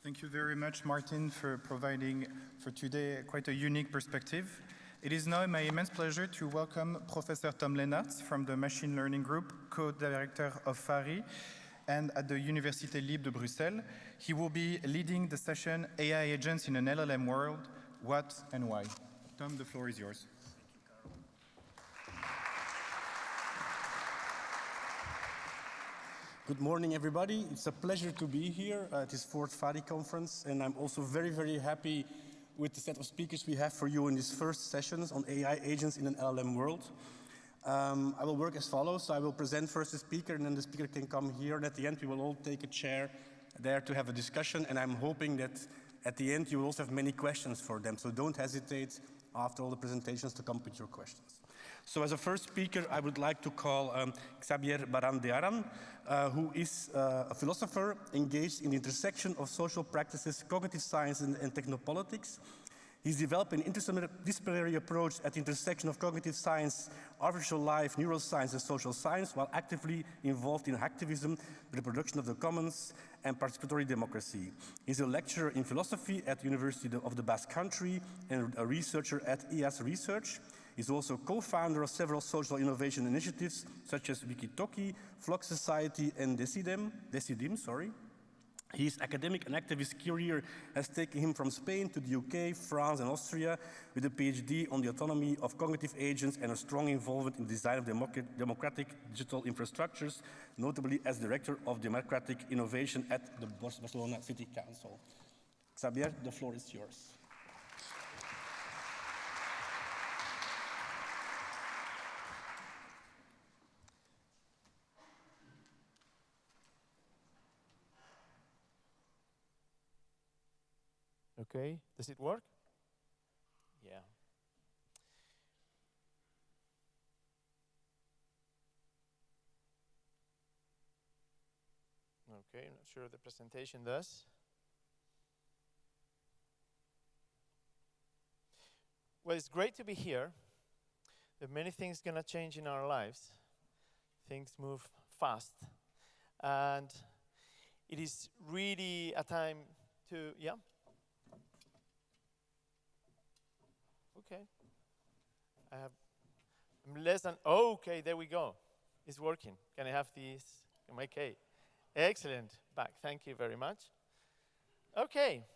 Thank you very much, Martin, for providing for today quite a unique perspective. It is now my immense pleasure to welcome Professor Tom Lennartz from the Machine Learning Group, co-director of FARI, and at the Université Libre de Bruxelles. He will be leading the session AI Agents in an LLM World, What and Why. Tom, the floor is yours. Good morning, everybody. It's a pleasure to be here at this fourth FARI conference, and I'm also very, very happy with the set of speakers we have for you in these first sessions on AI agents in an LLM world. I will work as follows. So I will present first the speaker, and then the speaker can come here, and at the end we will all take a chair there to have a discussion, and I'm hoping that at the end you will also have many questions for them, so don't hesitate after all the presentations to come with your questions. So as a first speaker, I would like to call Xavier Barandiaran, who is a philosopher engaged in the intersection of social practices, cognitive science, and technopolitics. He's developed an interdisciplinary approach at the intersection of cognitive science, artificial life, neuroscience, and social science, while actively involved in activism, the production of the commons, and participatory democracy. He's a lecturer in philosophy at the University of the Basque Country and a researcher at EAS Research. He's also co-founder of several social innovation initiatives, such as Wikitoki, Flux Society, and Decidim. His academic and activist career has taken him from Spain to the UK, France, and Austria, with a PhD on the autonomy of cognitive agents and a strong involvement in the design of democratic digital infrastructures, notably as Director of Democratic Innovation at the Barcelona City Council. Xavier, the floor is yours. Okay, does it work? Yeah. Okay, I'm not sure the presentation does. Well, it's great to be here. There are many things gonna change in our lives. Things move fast. And it is really a time to, yeah? Okay. I'm less than, oh, okay, there we go. It's working. Can I have this? Okay. Excellent. Back. Thank you very much. Okay.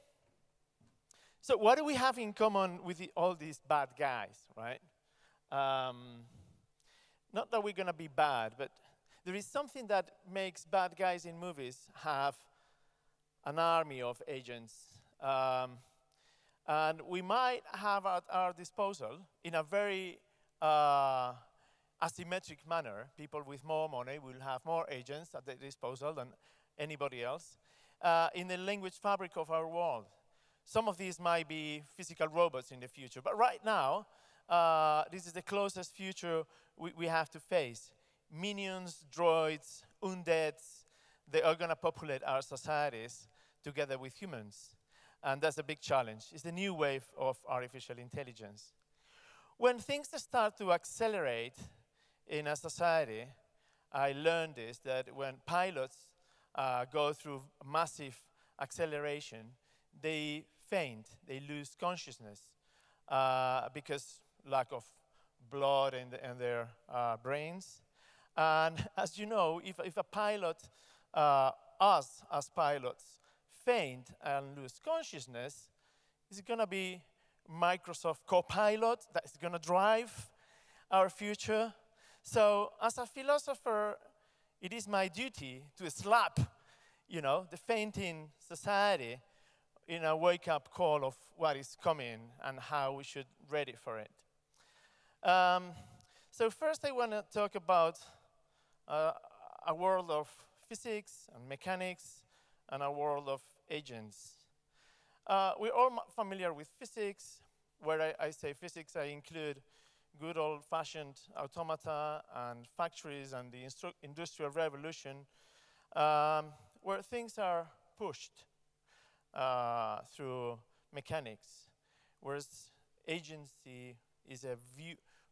So what do we have in common with all these bad guys, right? Not that we're going to be bad, but there is something that makes bad guys in movies have an army of agents. And we might have at our disposal, in a very asymmetric manner, people with more money will have more agents at their disposal than anybody else, in the language fabric of our world. Some of these might be physical robots in the future, but right now, this is the closest future we have to face. Minions, droids, undeads, they are going to populate our societies together with humans. And that's a big challenge. It's the new wave of artificial intelligence. When things start to accelerate in a society, I learned this, that when pilots go through massive acceleration, they faint, they lose consciousness because lack of blood in their brains. And as you know, if a pilot, us as pilots, faint and lose consciousness, it's going to be Microsoft Copilot that is going to drive our future. So as a philosopher, it is my duty to slap, the fainting society in a wake-up call of what is coming and how we should ready for it. So first I want to talk about a world of physics and mechanics and a world of agents. We're all familiar with physics. Where I say physics, I include good old-fashioned automata and factories and the Industrial Revolution, where things are pushed through mechanics, whereas agency is a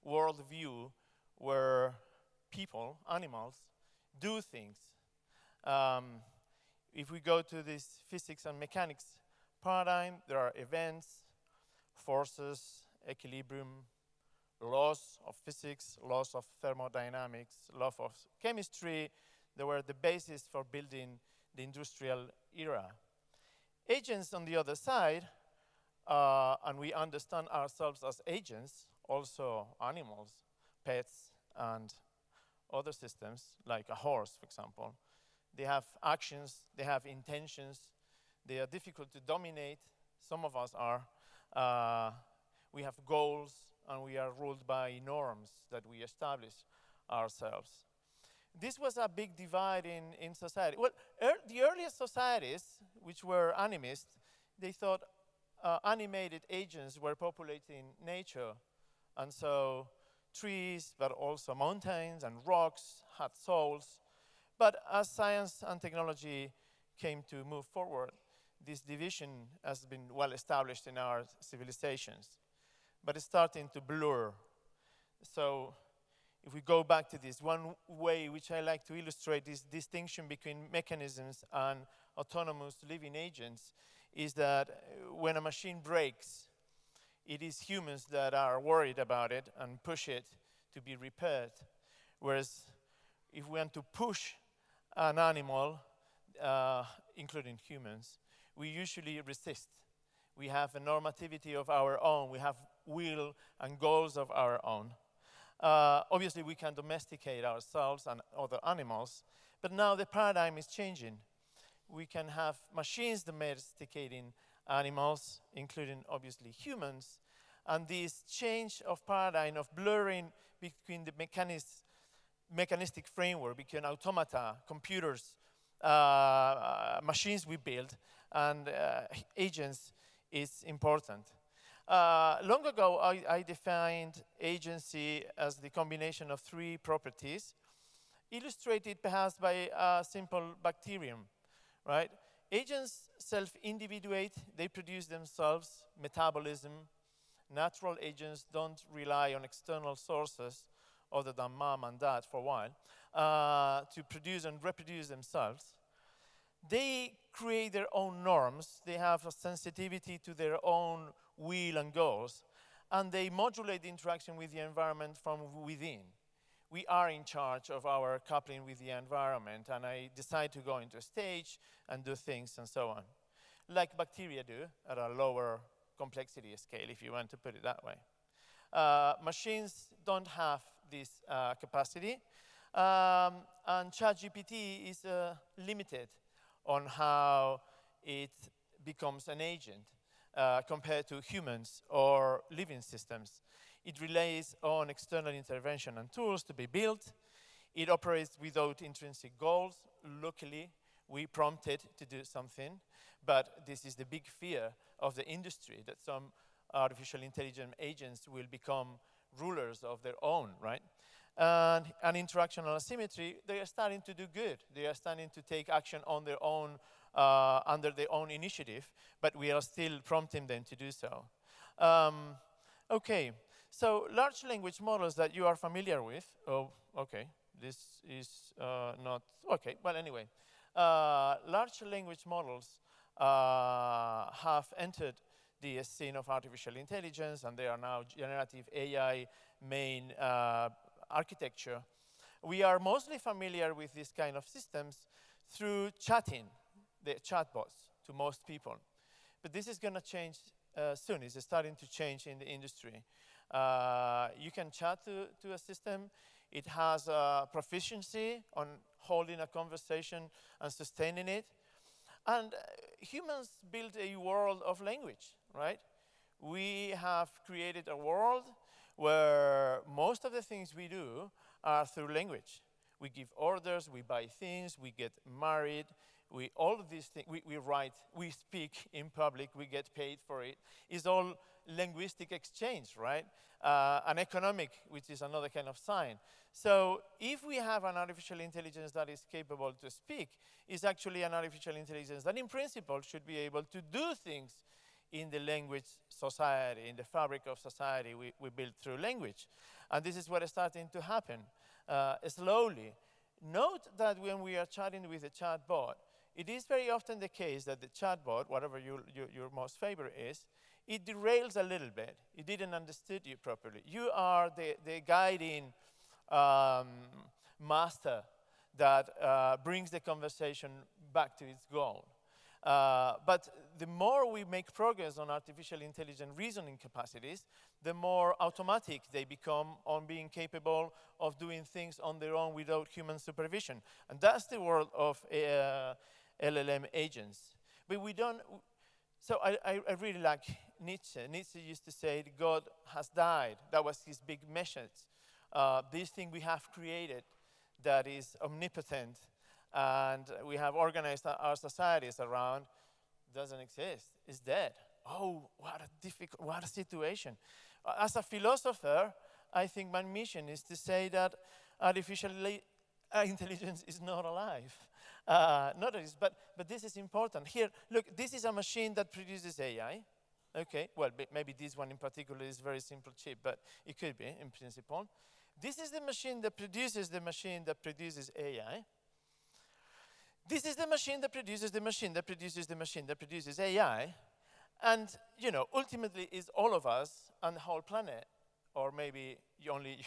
world view where people, animals, do things. If we go to this physics and mechanics paradigm, there are events, forces, equilibrium, laws of physics, laws of thermodynamics, laws of chemistry. They were the basis for building the industrial era. Agents on the other side, and we understand ourselves as agents, also animals, pets, and other systems, like a horse, for example. They have actions, they have intentions, they are difficult to dominate. Some of us are. We have goals, and we are ruled by norms that we establish ourselves. This was a big divide in society. Well, the earliest societies, which were animist, they thought animated agents were populating nature. And so trees, but also mountains and rocks had souls. But as science and technology came to move forward, this division has been well established in our civilizations. But it's starting to blur. So if we go back to this, one way which I like to illustrate this distinction between mechanisms and autonomous living agents is that when a machine breaks, it is humans that are worried about it and push it to be repaired. Whereas if we want to push an animal, including humans, we usually resist. We have a normativity of our own. We have will and goals of our own. Obviously, we can domesticate ourselves and other animals, but now the paradigm is changing. We can have machines domesticating animals, including, obviously, humans, and this change of paradigm of blurring between the mechanistic framework, between automata, computers, machines we build, and agents is important. Long ago, I defined agency as the combination of three properties, illustrated perhaps by a simple bacterium, right? Agents self-individuate, they produce themselves, metabolism. Natural agents don't rely on external sources other than mom and dad for a while to produce and reproduce themselves. They create their own norms, they have a sensitivity to their own will and goals, and they modulate the interaction with the environment from within. We are in charge of our coupling with the environment, and I decide to go into a stage and do things and so on, like bacteria do at a lower complexity scale, if you want to put it that way. Machines don't have this capacity, and ChatGPT is limited on how it becomes an agent compared to humans or living systems. It relies on external intervention and tools to be built. It operates without intrinsic goals. Luckily, we prompt it to do something, but this is the big fear of the industry, that some artificial intelligence agents will become rulers of their own, right? And interactional asymmetry, they are starting to do good. They are starting to take action on their own, under their own initiative, but we are still prompting them to do so. Okay, so large language models that you are familiar with. Oh, okay, this is not, okay, well, anyway. Large language models have entered the scene of artificial intelligence, and they are now generative AI main architecture. We are mostly familiar with this kind of systems through chatting, the chatbots, to most people. But this is going to change soon. It's starting to change in the industry. You can chat to a system. It has proficiency on holding a conversation and sustaining it. And humans built a world of language, right? We have created a world where most of the things we do are through language. We give orders, we buy things, we get married, all of these things, we write, we speak in public, we get paid for it. It's all linguistic exchange, right? And economic, which is another kind of sign. So if we have an artificial intelligence that is capable to speak, it's actually an artificial intelligence that in principle should be able to do things in the language society, in the fabric of society we build through language. And this is what is starting to happen slowly. Note that when we are chatting with a chatbot, it is very often the case that the chatbot, whatever your most favorite is, it derails a little bit. It didn't understand you properly. You are the guiding master that brings the conversation back to its goal. But the more we make progress on artificial intelligence reasoning capacities, the more automatic they become on being capable of doing things on their own without human supervision. And that's the world of LLM agents. But we don't, so I really like Nietzsche. Nietzsche used to say, God has died. That was his big message. This thing we have created that is omnipotent and we have organized our societies around doesn't exist. It's dead. Oh, what a situation. As a philosopher, I think my mission is to say that artificial intelligence is not alive. Not at least, but this is important. Here, look, this is a machine that produces AI. Okay, well, maybe this one in particular is very simple chip, but it could be in principle. This is the machine that produces the machine that produces AI. This is the machine that produces the machine that produces the machine that produces AI. And, you know, ultimately it's all of us and the whole planet. Or maybe only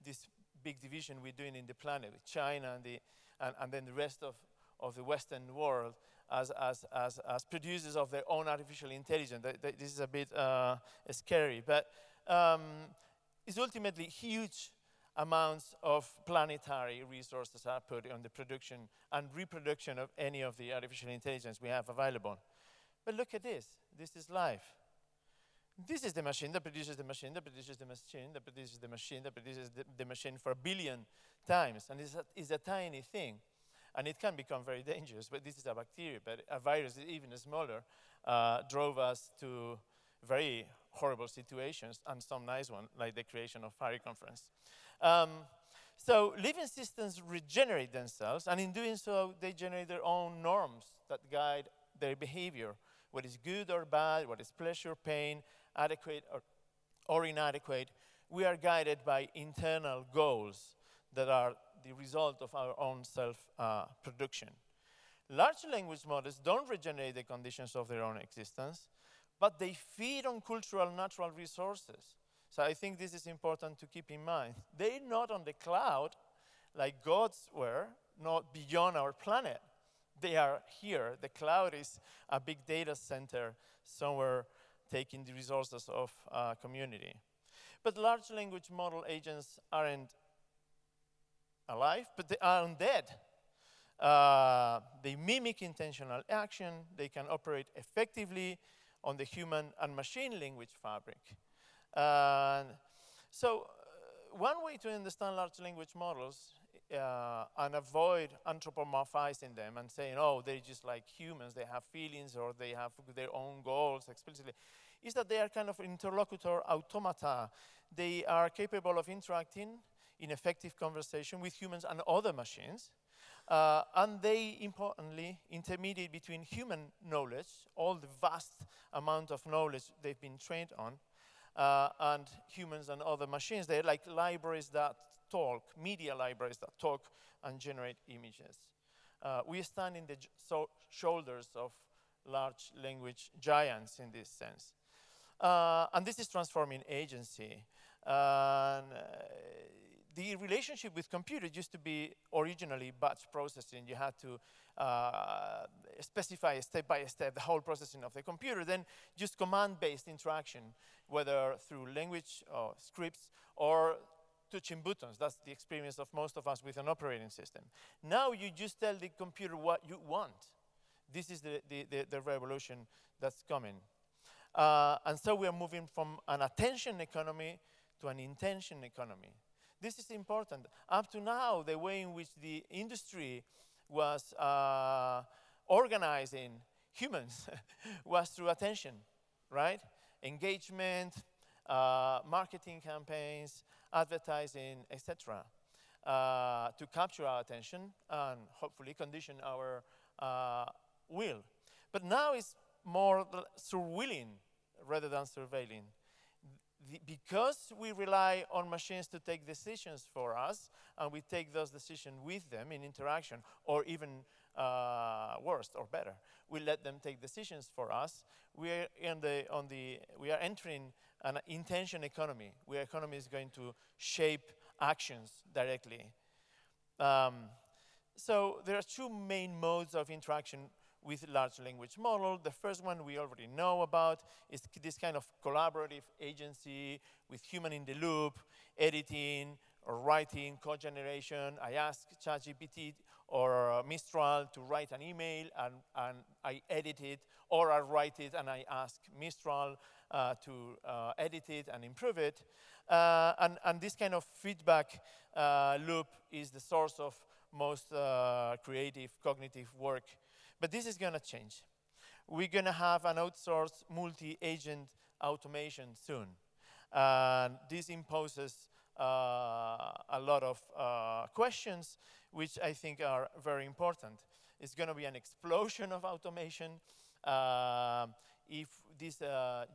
this big division we're doing in the planet with China and then the rest of the Western world as producers of their own artificial intelligence. This is a bit scary, but it's ultimately huge amounts of planetary resources are put on the production and reproduction of any of the artificial intelligence we have available. But look at this. This is life. This is the machine that produces the machine that produces the machine that produces the machine that produces the machine for 1 billion times. And it's a tiny thing. And it can become very dangerous. But this is a bacteria. But a virus, even smaller, drove us to very horrible situations and some nice ones, like the creation of FARI Conference. So living systems regenerate themselves, and in doing so, they generate their own norms that guide their behavior. What is good or bad, what is pleasure, pain, adequate or inadequate. We are guided by internal goals that are the result of our own self-production. Large language models don't regenerate the conditions of their own existence, but they feed on cultural natural resources. So I think this is important to keep in mind. They're not on the cloud like gods were, not beyond our planet. They are here. The cloud is a big data center somewhere taking the resources of a community. But large language model agents aren't alive, but they aren't dead. They mimic intentional action. They can operate effectively on the human and machine language fabric. So one way to understand large language models and avoid anthropomorphizing them and saying, oh, they're just like humans, they have feelings or they have their own goals explicitly, is that they are kind of interlocutor automata. They are capable of interacting in effective conversation with humans and other machines. And they, importantly, intermediate between human knowledge, all the vast amount of knowledge they've been trained on, and humans and other machines. They're like libraries that talk, media libraries that talk and generate images. We stand in the shoulders of large language giants in this sense. And this is transforming agency. The relationship with computers used to be originally batch processing. You had to specify step by step the whole processing of the computer, then just command-based interaction, whether through language or scripts or touching buttons. That's the experience of most of us with an operating system. Now you just tell the computer what you want. This is the revolution that's coming. And so we are moving from an attention economy to an intention economy. This is important. Up to now, the way in which the industry was organizing humans was through attention, right? Engagement, marketing campaigns, advertising, etc., to capture our attention and hopefully condition our will. But now it's more through willing rather than surveilling. because we rely on machines to take decisions for us, and we take those decisions with them in interaction, or even worse or better, we let them take decisions for us. We are entering an intention economy, where economy is going to shape actions directly. So there are two main modes of interaction with large language model. The first one we already know about is this kind of collaborative agency with human in the loop, editing or writing, code generation. I ask ChatGPT or Mistral to write an email, and I edit it, or I write it and I ask Mistral to edit it and improve it. And this kind of feedback loop is the source of most creative cognitive work. But this is going to change. We're going to have an outsourced multi-agent automation soon. And this imposes a lot of questions, which I think are very important. It's going to be an explosion of automation. If this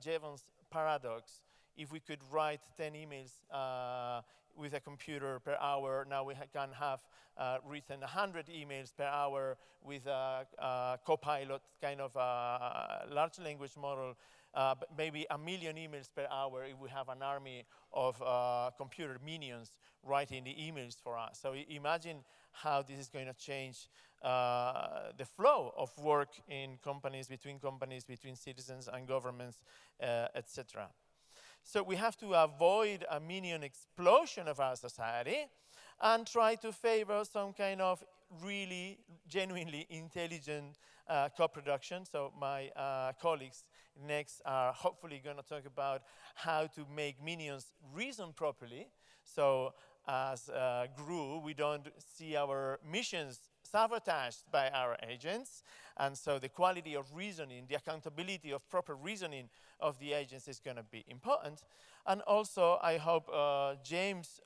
Jevons paradox, if we could write 10 emails with a computer per hour, now we can have written 100 emails per hour with a Copilot kind of large language model, maybe 1 million emails per hour if we have an army of computer minions writing the emails for us. So imagine how this is going to change the flow of work in companies, between citizens and governments, etc. So we have to avoid a minion explosion of our society and try to favor some kind of really genuinely intelligent co-production. So my colleagues next are hopefully going to talk about how to make minions reason properly. So as GRU, we don't see our missions sabotaged by our agents. And so the quality of reasoning, the accountability of proper reasoning of the agents is going to be important. And also, I hope James,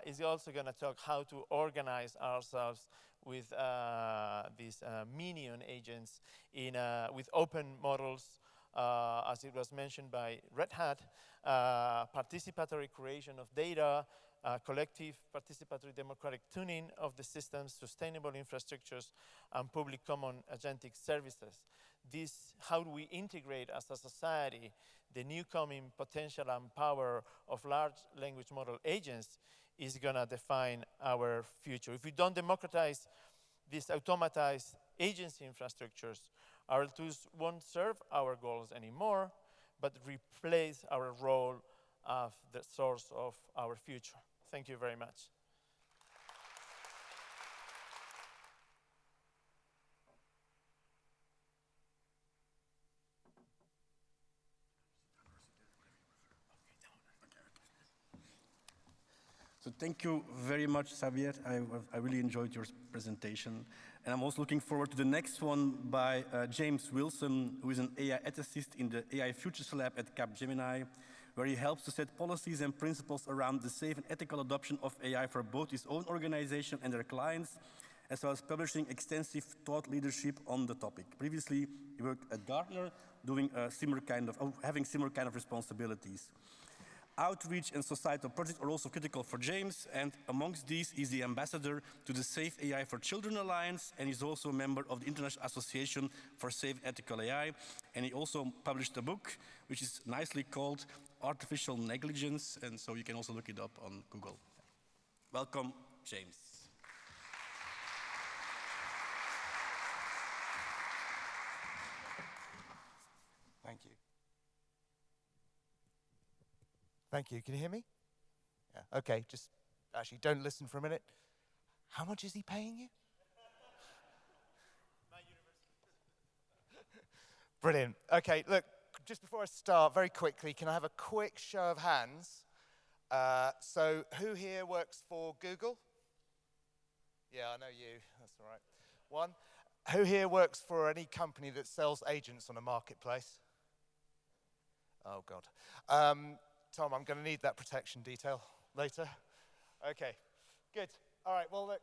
is also going to talk how to organize ourselves with these minion agents with open models, as it was mentioned by Red Hat, participatory creation of data, collective participatory democratic tuning of the systems, sustainable infrastructures, and public common agentic services. How do we integrate as a society the new coming potential and power of large language model agents is going to define our future. If we don't democratize these automatized agency infrastructures, our tools won't serve our goals anymore, but replace our role as the source of our future. Thank you very much. So thank you very much, Xavier. I really enjoyed your presentation. And I'm also looking forward to the next one by James Wilson, who is an AI ethicist in the AI Futures Lab at Capgemini, where he helps to set policies and principles around the safe and ethical adoption of AI for both his own organization and their clients, as well as publishing extensive thought leadership on the topic. Previously, he worked at Gartner, doing having similar kind of responsibilities. Outreach and societal projects are also critical for James, and amongst these is the ambassador to the Safe AI for Children Alliance, and he's also a member of the International Association for Safe Ethical AI, and he also published a book which is nicely called Artificial Negligence, and so you can also look it up on Google. Welcome, James. Thank you. Thank you. Can you hear me? Yeah. Okay, just actually don't listen for a minute. How much is he paying you? My university. Brilliant. Okay, look, just before I start, very quickly, can I have a quick show of hands? So who here works for Google? Yeah, I know you. That's all right. One. Who here works for any company that sells agents on a marketplace? Oh, God. Tom, I'm going to need that protection detail later. Okay, good. All right, well, look,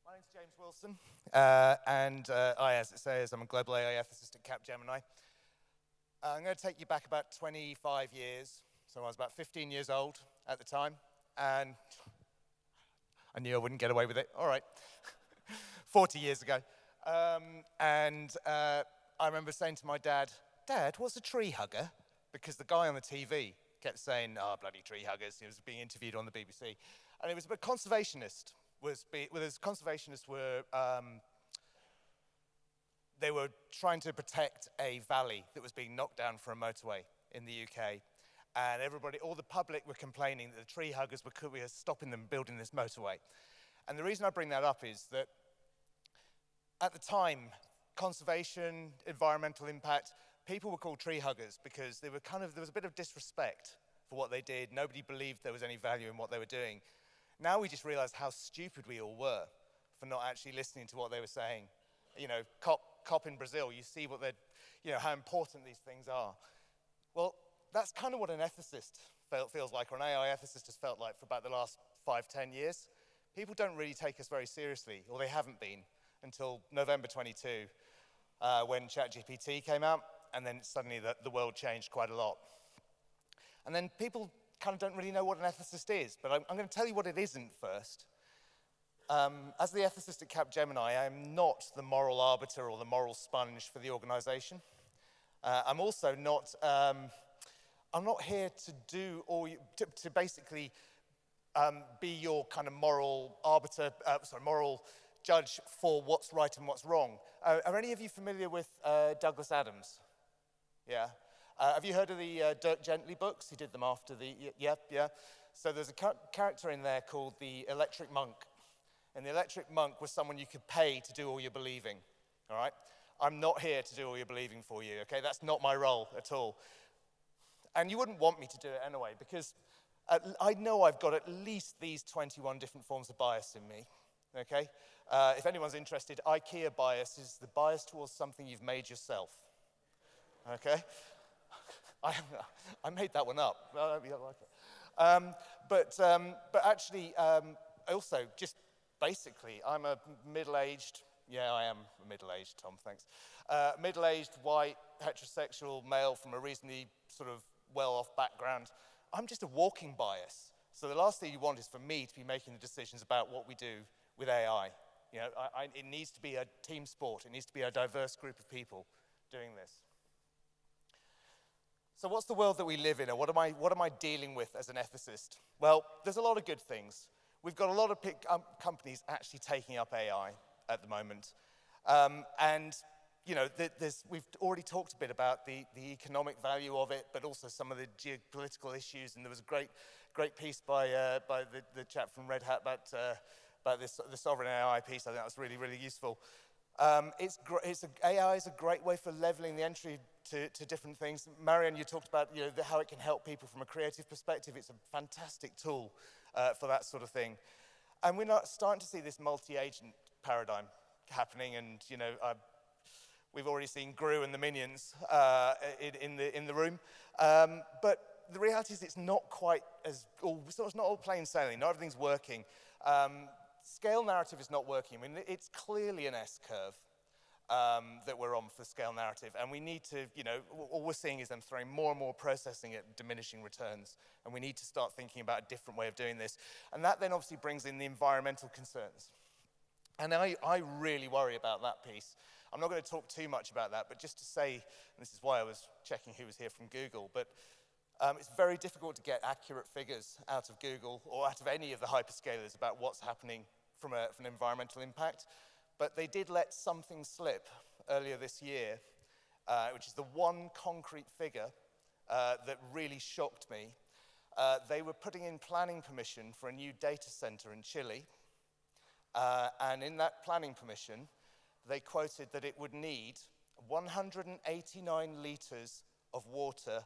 my My name's James Wilson, and as it says, I'm a global AI ethicist at Capgemini. I'm going to take you back about 25 years. So I was about 15 years old at the time, and I knew I wouldn't get away with it. All right, 40 years ago. I remember saying to my dad, "Dad, what's a tree hugger?" Because the guy on the TV kept saying, "Oh, bloody tree huggers." He was being interviewed on the BBC. And it was a conservationist. Conservationists were, they were trying to protect a valley that was being knocked down for a motorway in the UK. And everybody, all the public were complaining that the tree huggers were stopping them building this motorway. And the reason I bring that up is that at the time, conservation, environmental impact, people were called tree huggers because they were there was a bit of disrespect for what they did. Nobody believed there was any value in what they were doing. Now we just realize how stupid we all were for not actually listening to what they were saying. You know, COP in Brazil, you see what how important these things are. Well, that's kind of what an ethicist feels like, or an AI ethicist has felt like for about the last 5-10 years. People don't really take us very seriously, or they haven't been, until November 22, when ChatGPT came out, and then suddenly the world changed quite a lot. And then people kind of don't really know what an ethicist is, but I'm going to tell you what it isn't first. As the ethicist at Capgemini, I am not the moral arbiter or the moral sponge for the organization. I'm also not, I'm not here to do, or to basically be your kind of moral arbiter, moral judge for what's right and what's wrong. Are any of you familiar with Douglas Adams? Yeah. Have you heard of the Dirk Gently books? He did them after the, yeah. So there's a character in there called the Electric Monk. And the Electric Monk was someone you could pay to do all your believing, all right? I'm not here to do all your believing for you, okay? That's not my role at all. And you wouldn't want me to do it anyway, because I know I've got at least these 21 different forms of bias in me, okay? If anyone's interested, IKEA bias is the bias towards something you've made yourself, okay? I made that one up. I like it. But actually, also, just basically, I'm a middle-aged, I am a middle-aged, Tom, thanks. Middle-aged, white, heterosexual male from a reasonably sort of well-off background. I'm just a walking bias. So the last thing you want is for me to be making the decisions about what we do with AI. You know, it needs to be a team sport. It needs to be a diverse group of people doing this. So what's the world that we live in, and what am I dealing with as an ethicist? Well, there's a lot of good things. We've got a lot of companies actually taking up AI at the moment. And you know, we've already talked a bit about the economic value of it, but also some of the geopolitical issues. And there was a great piece by the chap from Red Hat about the sovereign AI piece. I think that was really, really useful. AI is a great way for leveling the entry to different things. Marianne, you talked about how it can help people from a creative perspective. It's a fantastic tool for that sort of thing. And we're not starting to see this multi-agent paradigm happening. And we've already seen Gru and the minions in the room. But the reality is it's not quite it's not all plain sailing. Not everything's working. Scale narrative is not working. I mean, it's clearly an S-curve that we're on for scale narrative. And we need to, all we're seeing is them throwing more and more processing at diminishing returns. And we need to start thinking about a different way of doing this. And that then obviously brings in the environmental concerns. And I really worry about that piece. I'm not going to talk too much about that, but just to say, and this is why I was checking who was here from Google, but it's very difficult to get accurate figures out of Google or out of any of the hyperscalers about what's happening from an environmental impact. But they did let something slip earlier this year, which is the one concrete figure that really shocked me. They were putting in planning permission for a new data center in Chile. And in that planning permission, they quoted that it would need 189 liters of water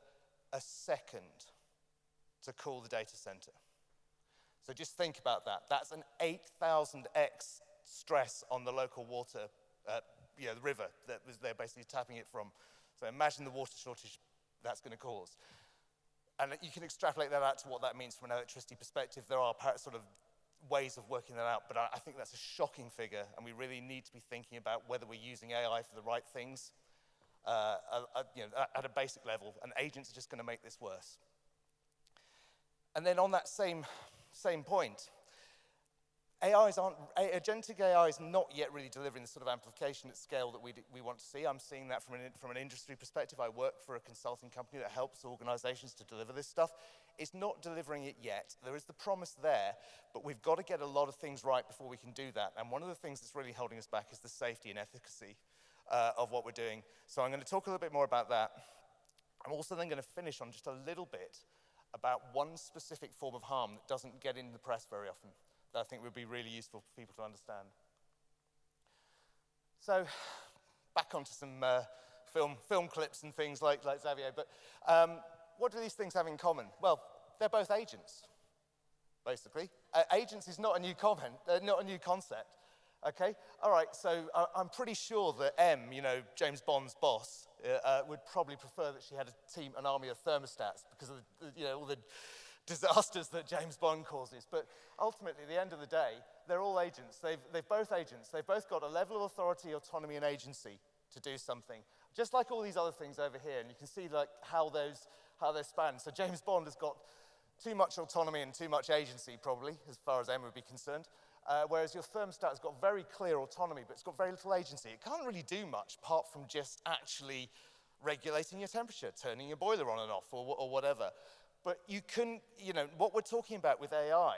a second to cool the data center. So just think about that. That's an 8,000x stress on the local water, the river that they're basically tapping it from. So imagine the water shortage that's going to cause. And you can extrapolate that out to what that means from an electricity perspective. There are sort of ways of working that out, but I think that's a shocking figure, and we really need to be thinking about whether we're using AI for the right things at a basic level, and agents are just going to make this worse. And then on that same point, agentic AI is not yet really delivering the sort of amplification at scale that we want to see. I'm seeing that from an industry perspective. I work for a consulting company that helps organizations to deliver this stuff. It's not delivering it yet. There is the promise there, but we've got to get a lot of things right before we can do that. And one of the things that's really holding us back is the safety and efficacy of what we're doing. So I'm going to talk a little bit more about that. I'm also then going to finish on just a little bit about one specific form of harm that doesn't get in the press very often, that I think would be really useful for people to understand. So, back onto some film clips and things like Xavier. But what do these things have in common? Well, they're both agents, basically. Agents is not a new comment, not a new concept. Okay, all right. So I'm pretty sure that M, James Bond's boss, would probably prefer that she had an army of thermostats because of all the disasters that James Bond causes. But ultimately, at the end of the day, they're all agents. They're both agents. They've both got a level of authority, autonomy, and agency to do something, just like all these other things over here. And you can see how they're spanned. So James Bond has got too much autonomy and too much agency, probably, as far as M would be concerned. Whereas your thermostat has got very clear autonomy, but it's got very little agency. It can't really do much apart from just actually regulating your temperature, turning your boiler on and off, or whatever. But you can, what we're talking about with AI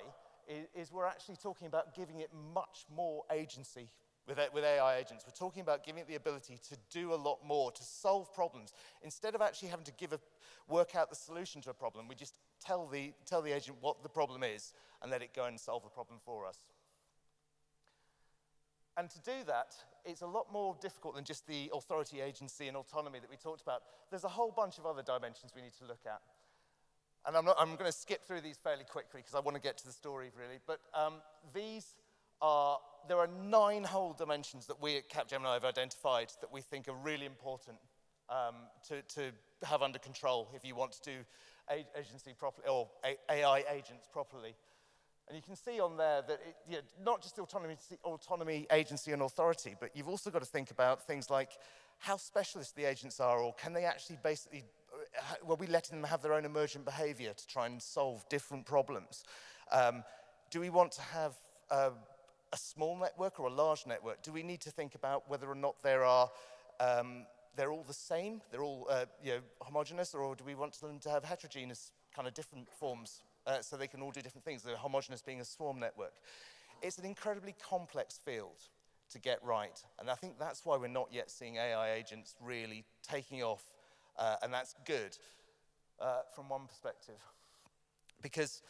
is we're actually talking about giving it much more agency with AI agents. We're talking about giving it the ability to do a lot more, to solve problems. Instead of actually having to work out the solution to a problem, we just tell the agent what the problem is and let it go and solve the problem for us. And to do that, it's a lot more difficult than just the authority, agency, and autonomy that we talked about. There's a whole bunch of other dimensions we need to look at. And I'm going to skip through these fairly quickly because I want to get to the story, really. But there are 9 whole dimensions that we at Capgemini have identified that we think are really important to have under control if you want to do agency properly, or AI agents properly. And you can see on there that not just autonomy, agency, and authority, but you've also got to think about things like how specialist the agents are, or can they actually basically, were we letting them have their own emergent behavior to try and solve different problems? Do we want to have a small network or a large network? Do we need to think about whether or not they're all the same, they're all homogeneous, or do we want them to have heterogeneous kind of different forms? So they can all do different things, the homogeneous being a swarm network. It's an incredibly complex field to get right, and I think that's why we're not yet seeing AI agents really taking off, and that's good from one perspective. Because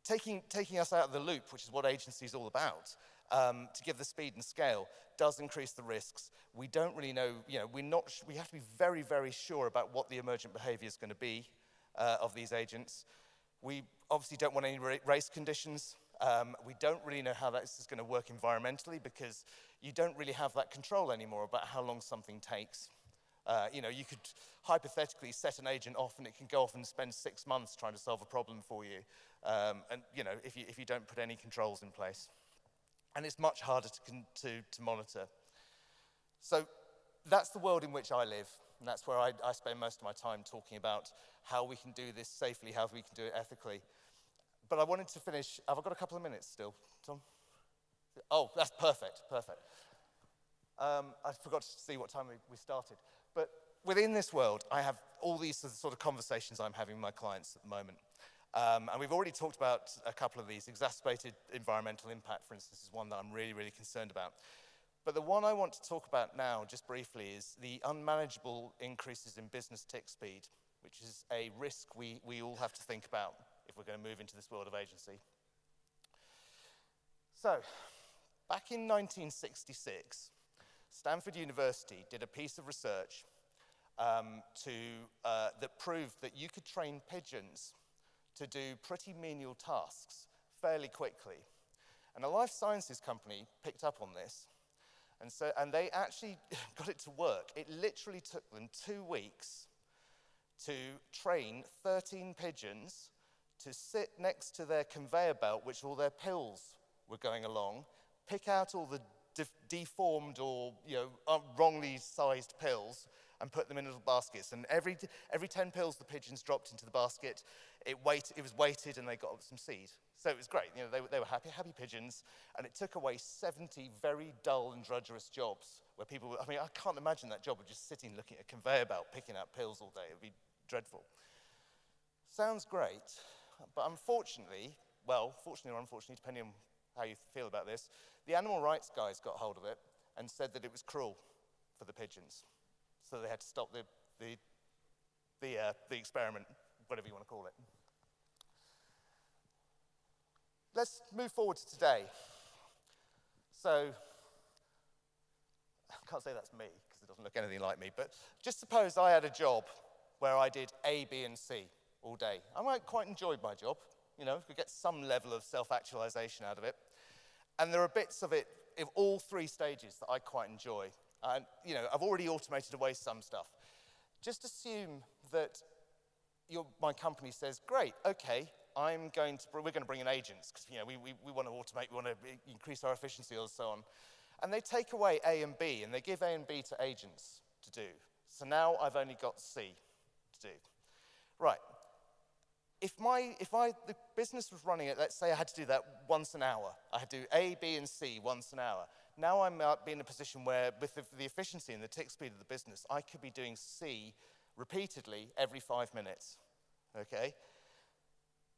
taking us out of the loop, which is what agency is all about, to give the speed and scale, does increase the risks. We don't really know, we have to be very, very sure about what the emergent behavior is going to be of these agents. We obviously don't want any race conditions. We don't really know how this is going to work environmentally because you don't really have that control anymore about how long something takes. You could hypothetically set an agent off and it can go off and spend 6 months trying to solve a problem for you. If you don't put any controls in place. And it's much harder to monitor. So that's the world in which I live. And that's where I spend most of my time talking about how we can do this safely, how we can do it ethically. But I wanted to finish. Have I got a couple of minutes still, Tom? Oh, that's perfect. I forgot to see what time we started. But within this world, I have all these sort of conversations I'm having with my clients at the moment. And we've already talked about a couple of these. Exacerbated environmental impact, for instance, is one that I'm really, really concerned about. But the one I want to talk about now, just briefly, is the unmanageable increases in business tick speed, which is a risk we all have to think about if we're going to move into this world of agency. So, back in 1966, Stanford University did a piece of research that proved that you could train pigeons to do pretty menial tasks fairly quickly. And a life sciences company picked up on this. And they actually got it to work. It literally took them 2 weeks to train 13 pigeons to sit next to their conveyor belt, which all their pills were going along, pick out all the deformed or wrongly sized pills and put them in little baskets. And every 10 pills the pigeons dropped into the basket, it was weighted and they got some seed. So it was great. They were happy pigeons, and it took away 70 very dull and drudgerous jobs where people were, I can't imagine that job of just sitting looking at a conveyor belt picking out pills all day. It would be dreadful. Sounds great, but unfortunately, fortunately or unfortunately, depending on how you feel about this, the animal rights guys got hold of it and said that it was cruel for the pigeons. So they had to stop the experiment, whatever you want to call it. Let's move forward to today. So, I can't say that's me, because it doesn't look anything like me, but just suppose I had a job where I did A, B, and C all day. I might quite enjoy my job, could get some level of self-actualization out of it. And there are bits of it, of all three stages, that I quite enjoy. And, I've already automated away some stuff. Just assume that my company says, great, okay, we're going to bring in agents, because, we want to automate, we want to increase our efficiency and so on. And they take away A and B, and they give A and B to agents to do. So now I've only got C to do. Right. If the business was running it, let's say I had to do that once an hour. I had to do A, B, and C once an hour. Now I might be in a position where, with the efficiency and the tick speed of the business, I could be doing C repeatedly every 5 minutes. Okay?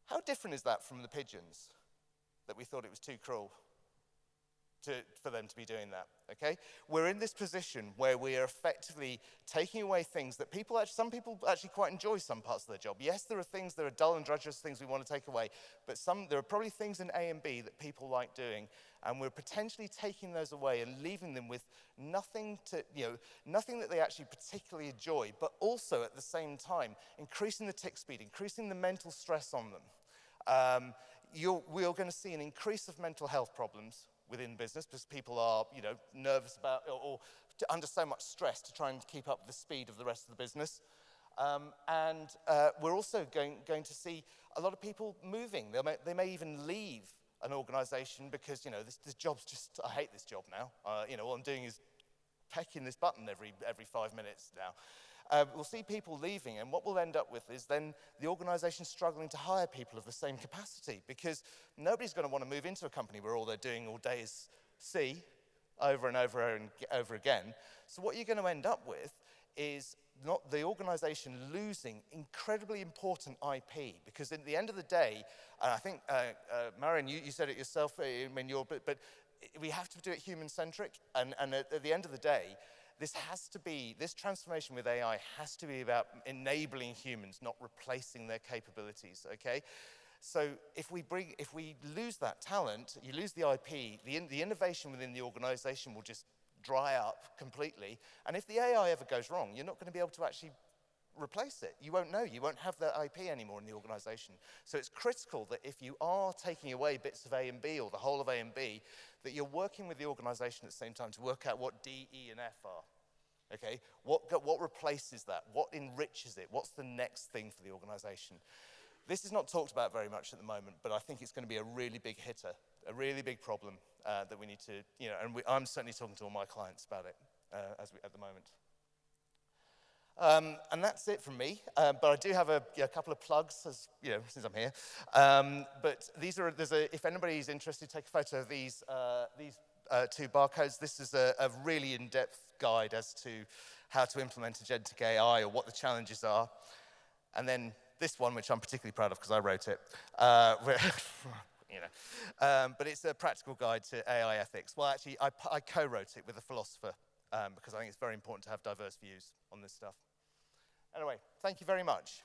How different is that from the pigeons, that we thought it was too cruel for them to be doing that? Okay? We're in this position where we are effectively taking away things that some people actually quite enjoy some parts of their job. Yes, there are dull and drudgerous things we want to take away, but there are probably things in A and B that people like doing, and we're potentially taking those away and leaving them with nothing that they actually particularly enjoy, but also at the same time increasing the tick speed, increasing the mental stress on them. We are going to see an increase of mental health problems within business because people are, nervous about or under so much stress to try and keep up the speed of the rest of the business. And we're also going to see a lot of people moving. They may even leave an organization because, this job's just, I hate this job now. All I'm doing is pecking this button every 5 minutes now. We'll see people leaving, and what we'll end up with is then the organization struggling to hire people of the same capacity, because nobody's going to want to move into a company where all they're doing all day is C over and over and over again. So what you're going to end up with is not the organization losing incredibly important IP, because at the end of the day, and I think, Marion, you said it yourself, but we have to do it human-centric, and at the end of the day, this transformation with AI has to be about enabling humans, not replacing their capabilities, okay? So if we lose that talent, you lose the IP, the innovation within the organization will just dry up completely. And if the AI ever goes wrong, you're not going to be able to actually replace it. You won't know. You won't have that IP anymore in the organization. So it's critical that if you are taking away bits of A and B or the whole of A and B, that you're working with the organization at the same time to work out what D, E, and F are. Okay, what replaces that? What enriches it? What's the next thing for the organization? This is not talked about very much at the moment, but I think it's going to be a really big hitter, a really big problem that we need to, and I'm certainly talking to all my clients about it at the moment. And that's it from me. But I do have a couple of plugs, since I'm here. But if anybody's interested, take a photo of these two barcodes. This is a really in-depth guide as to how to implement agentic AI or what the challenges are. And then this one, which I'm particularly proud of because I wrote it. But it's a practical guide to AI ethics. Well, actually, I co-wrote it with a philosopher because I think it's very important to have diverse views on this stuff. Anyway, thank you very much.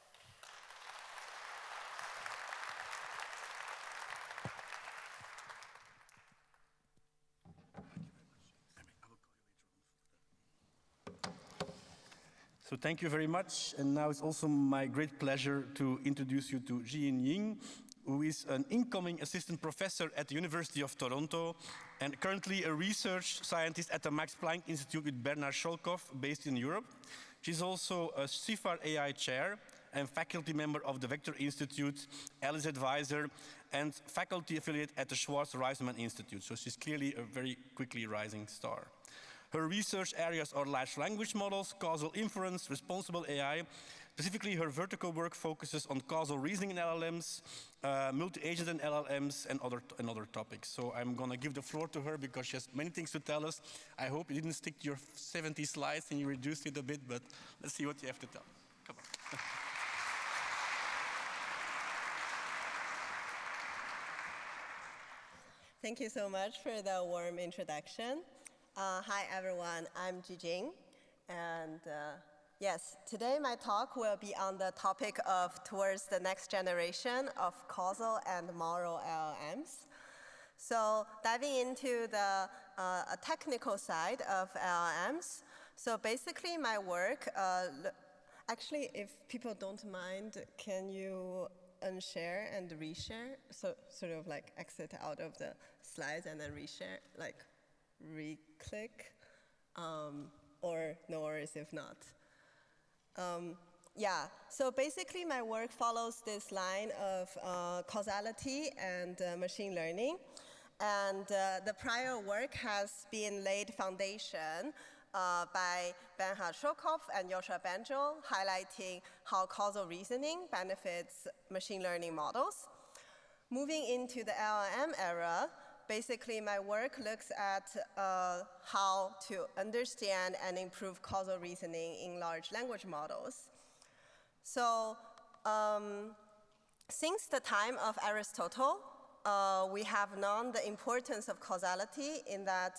So thank you very much. And now it's also my great pleasure to introduce you to Jian Ying, who is an incoming assistant professor at the University of Toronto and currently a research scientist at the Max Planck Institute with Bernard Scholkoff, based in Europe. She's also a CIFAR AI chair and faculty member of the Vector Institute, Alice Advisor, and faculty affiliate at the Schwarz-Reisman Institute. So she's clearly a very quickly rising star. Her research areas are large language models, causal inference, responsible AI. Specifically, her vertical work focuses on causal reasoning in LLMs, multi-agent in LLMs, and other topics. So I'm going to give the floor to her because she has many things to tell us. I hope you didn't stick to your 70 slides and you reduced it a bit, but let's see what you have to tell. Come on. Thank you so much for the warm introduction. Hi, everyone. I'm Jijing. And yes, today my talk will be on the topic of towards the next generation of causal and moral LLMs. So diving into the technical side of LLMs. So basically my work, actually, if people don't mind, can you unshare and reshare? So sort of like exit out of the slides and then reshare, like re-click, or no worries if not. Yeah, so basically my work follows this line of causality and machine learning. And the prior work has been laid foundation by Bernhard Schokopf and Joshua Benjol, highlighting how causal reasoning benefits machine learning models. Moving into the LLM era, basically my work looks at how to understand and improve causal reasoning in large language models. So since the time of Aristotle, we have known the importance of causality in that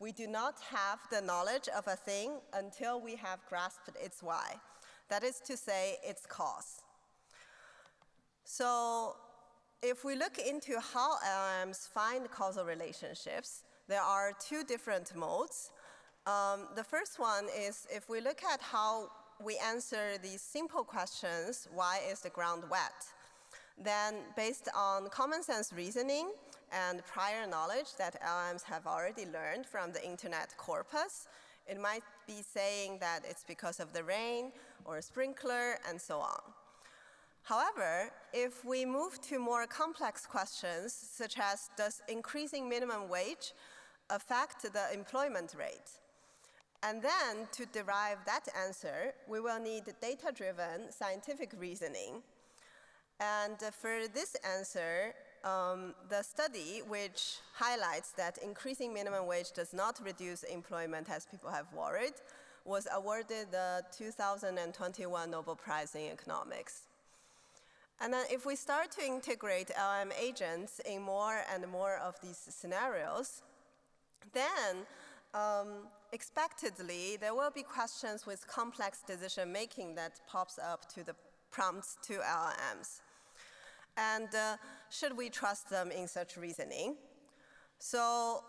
we do not have the knowledge of a thing until we have grasped its why. That is to say, its cause. So if we look into how LLMs find causal relationships, there are two different modes. The first one is if we look at how we answer these simple questions, why is the ground wet? Then based on common sense reasoning and prior knowledge that LLMs have already learned from the internet corpus, it might be saying that it's because of the rain or a sprinkler and so on. However, if we move to more complex questions, such as does increasing minimum wage affect the employment rate? And then to derive that answer, we will need data-driven scientific reasoning. And for this answer, the study, which highlights that increasing minimum wage does not reduce employment as people have worried, was awarded the 2021 Nobel Prize in Economics. And then if we start to integrate LLM agents in more and more of these scenarios, then expectedly, there will be questions with complex decision-making that pops up to the prompts to LLMs. And should we trust them in such reasoning? So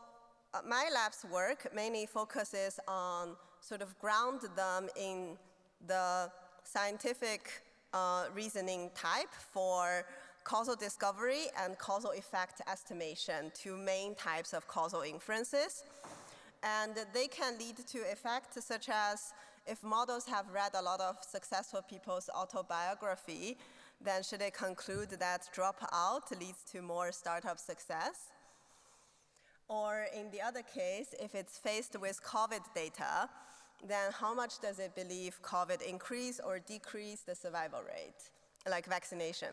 my lab's work mainly focuses on sort of ground them in the scientific reasoning type for causal discovery and causal effect estimation, two main types of causal inferences. And they can lead to effects such as if models have read a lot of successful people's autobiography, then should they conclude that dropout leads to more startup success? Or in the other case, if it's faced with COVID data, then how much does it believe COVID increase or decrease the survival rate, like vaccination?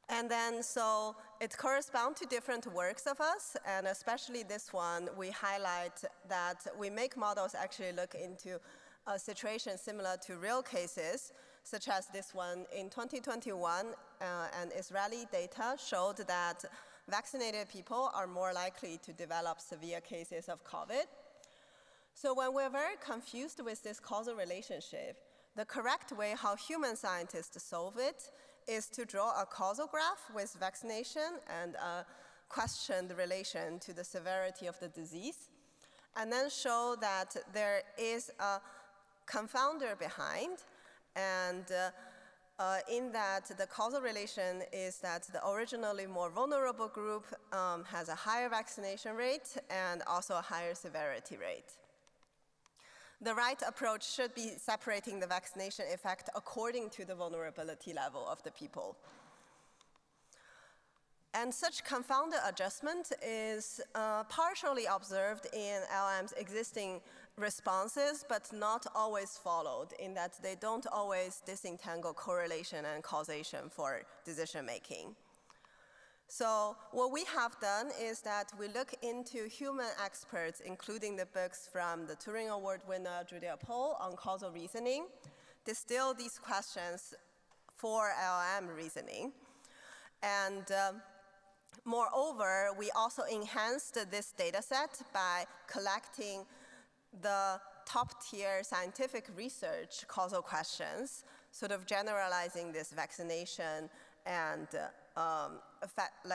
And then so it corresponds to different works of us, and especially this one, we highlight that we make models actually look into a situation similar to real cases, such as this one. In 2021, and Israeli data showed that vaccinated people are more likely to develop severe cases of COVID. So when we're very confused with this causal relationship, the correct way how human scientists solve it is to draw a causal graph with vaccination and question the relation to the severity of the disease, and then show that there is a confounder behind, and in that the causal relation is that the originally more vulnerable group has a higher vaccination rate and also a higher severity rate. The right approach should be separating the vaccination effect according to the vulnerability level of the people. And such confounded adjustment is partially observed in LLM's existing responses, but not always followed, in that they don't always disentangle correlation and causation for decision making. So what we have done is that we look into human experts, including the books from the Turing Award winner Julia Pohl on causal reasoning, distill these questions for LLM reasoning. And moreover, we also enhanced this data set by collecting the top-tier scientific research causal questions, sort of generalizing this vaccination and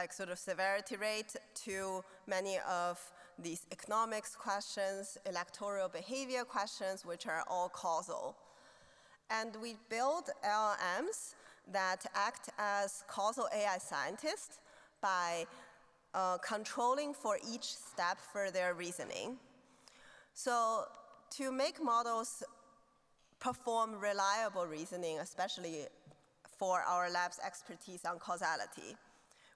sort of severity rate to many of these economics questions, electoral behavior questions, which are all causal. And we build LLMs that act as causal AI scientists by controlling for each step for their reasoning. So to make models perform reliable reasoning, especially for our lab's expertise on causality,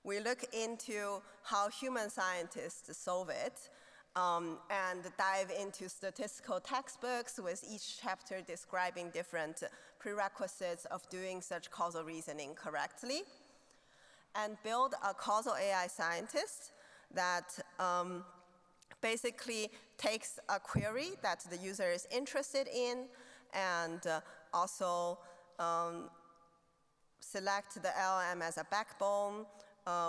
we look into how human scientists solve it and dive into statistical textbooks with each chapter describing different prerequisites of doing such causal reasoning correctly, and build a causal AI scientist that basically takes a query that the user is interested in and also select the LLM as a backbone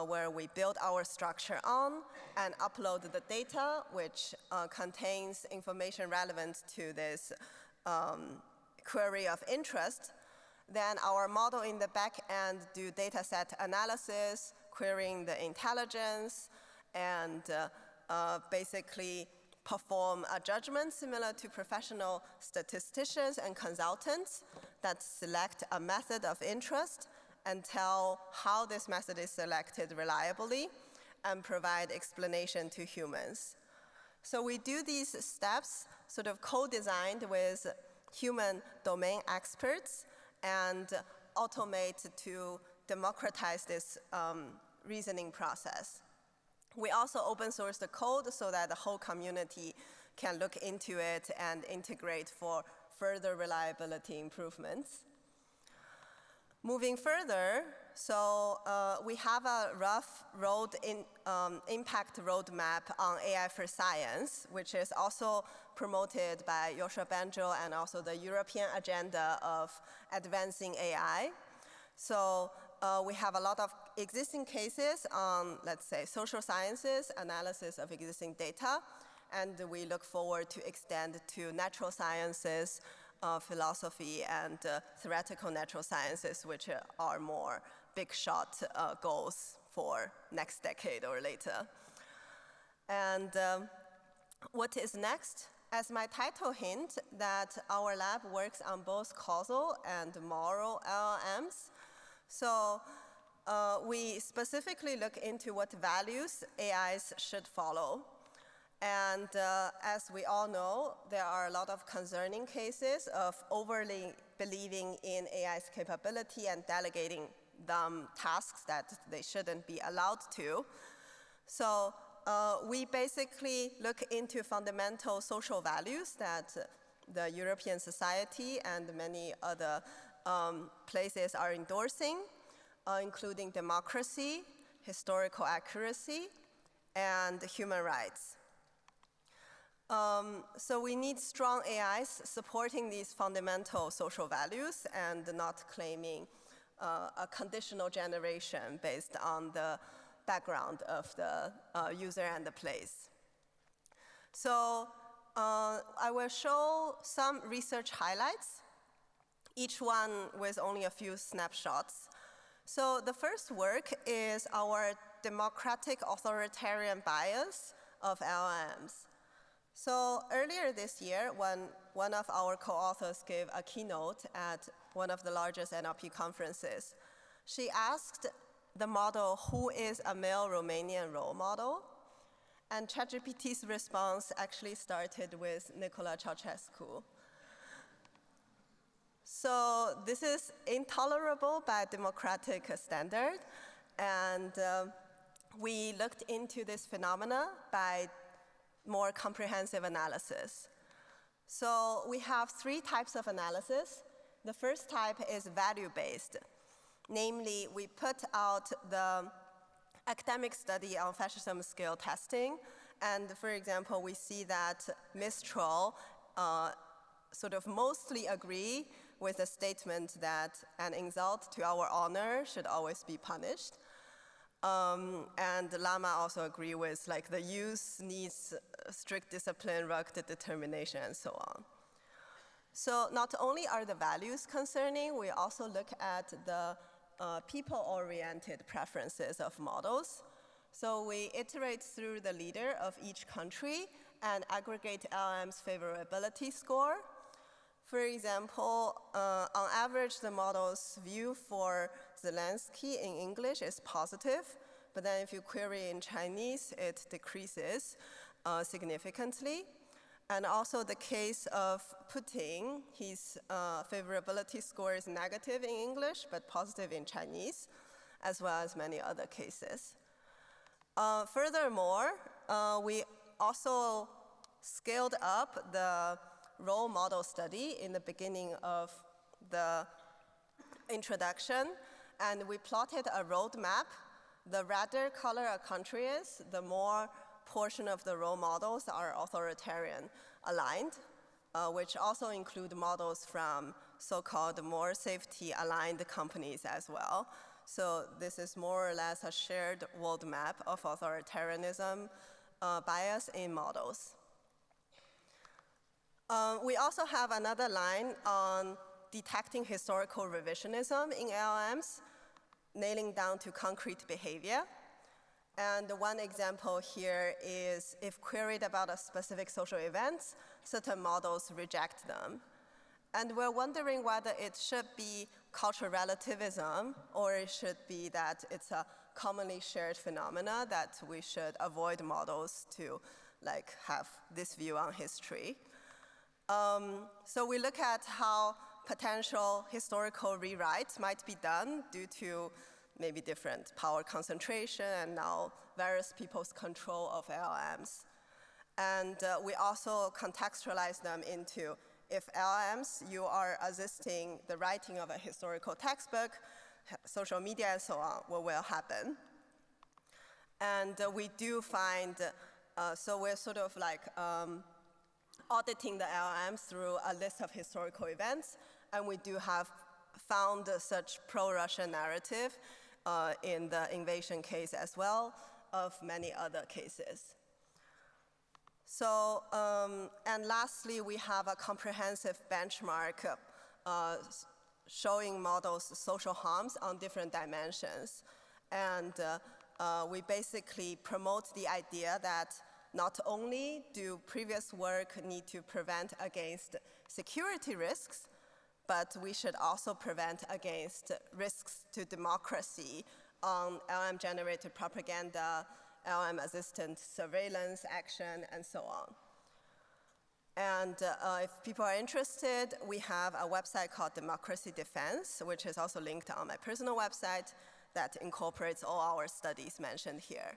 where we build our structure on and upload the data, which contains information relevant to this query of interest. Then our model in the back end do data set analysis, querying the intelligence, and basically perform a judgment similar to professional statisticians and consultants that select a method of interest and tell how this method is selected reliably and provide explanation to humans. So we do these steps sort of co-designed with human domain experts and automate to democratize this reasoning process. We also open source the code so that the whole community can look into it and integrate for further reliability improvements. Moving further, so we have a rough impact roadmap on AI for science, which is also promoted by Joshua Bengio and also the European agenda of advancing AI. So we have a lot of existing cases on, let's say, social sciences, analysis of existing data, and we look forward to extend to natural sciences, philosophy, and theoretical natural sciences, which are more big shot goals for next decade or later. And what is next? As my title hint, that our lab works on both causal and moral LLMs. So we specifically look into what values AIs should follow. And as we all know, there are a lot of concerning cases of overly believing in AI's capability and delegating them tasks that they shouldn't be allowed to. So we basically look into fundamental social values that the European society and many other places are endorsing, including democracy, historical accuracy, and human rights. So we need strong AIs supporting these fundamental social values and not claiming a conditional generation based on the background of the user and the place. So I will show some research highlights, each one with only a few snapshots. So the first work is our democratic authoritarian bias of LLMs. So earlier this year, when one of our co-authors gave a keynote at one of the largest NLP conferences, she asked the model who is a male Romanian role model, And ChatGPT's response actually started with Nicolae Ceausescu. So this is intolerable by democratic standard, and we looked into this phenomena by more comprehensive analysis. So we have 3 types of analysis. The first type is value-based. Namely, we put out the academic study on fascism scale testing, and for example, we see that Mistral sort of mostly agree with the statement that an insult to our honor should always be punished. And Llama also agree with like the youth needs strict discipline, rugged determination, and so on. So not only are the values concerning, we also look at the people-oriented preferences of models. So we iterate through the leader of each country and aggregate LLM's favorability score. For example, on average, the model's view for Zelensky in English is positive, but then if you query in Chinese, it decreases significantly. And also the case of Putin, his favorability score is negative in English, but positive in Chinese, as well as many other cases. Furthermore, we also scaled up the role model study in the beginning of the introduction, and we plotted a roadmap. The redder color a country is, the more portion of the role models are authoritarian aligned, which also include models from so-called more safety aligned companies as well. So this is more or less a shared world map of authoritarianism bias in models. We also have another line on detecting historical revisionism in LLMs, nailing down to concrete behavior. And one example here is if queried about a specific social event, certain models reject them. And we're wondering whether it should be cultural relativism or it should be that it's a commonly shared phenomena that we should avoid models to like have this view on history. So we look at how potential historical rewrites might be done due to maybe different power concentration and now various people's control of LLMs. And we also contextualize them into if LLMs, you are assisting the writing of a historical textbook, social media and so on, what will happen? And we do find, so we're sort of like auditing the LLMs through a list of historical events, and we do have found such pro-Russian narrative in the invasion case as well of many other cases. So, and lastly, we have a comprehensive benchmark showing models' social harms on different dimensions. And we basically promote the idea that not only do previous work need to prevent against security risks, but we should also prevent against risks to democracy on LLM-generated propaganda, LLM-assisted surveillance action, and so on. And if people are interested, we have a website called Democracy Defense, which is also linked on my personal website that incorporates all our studies mentioned here.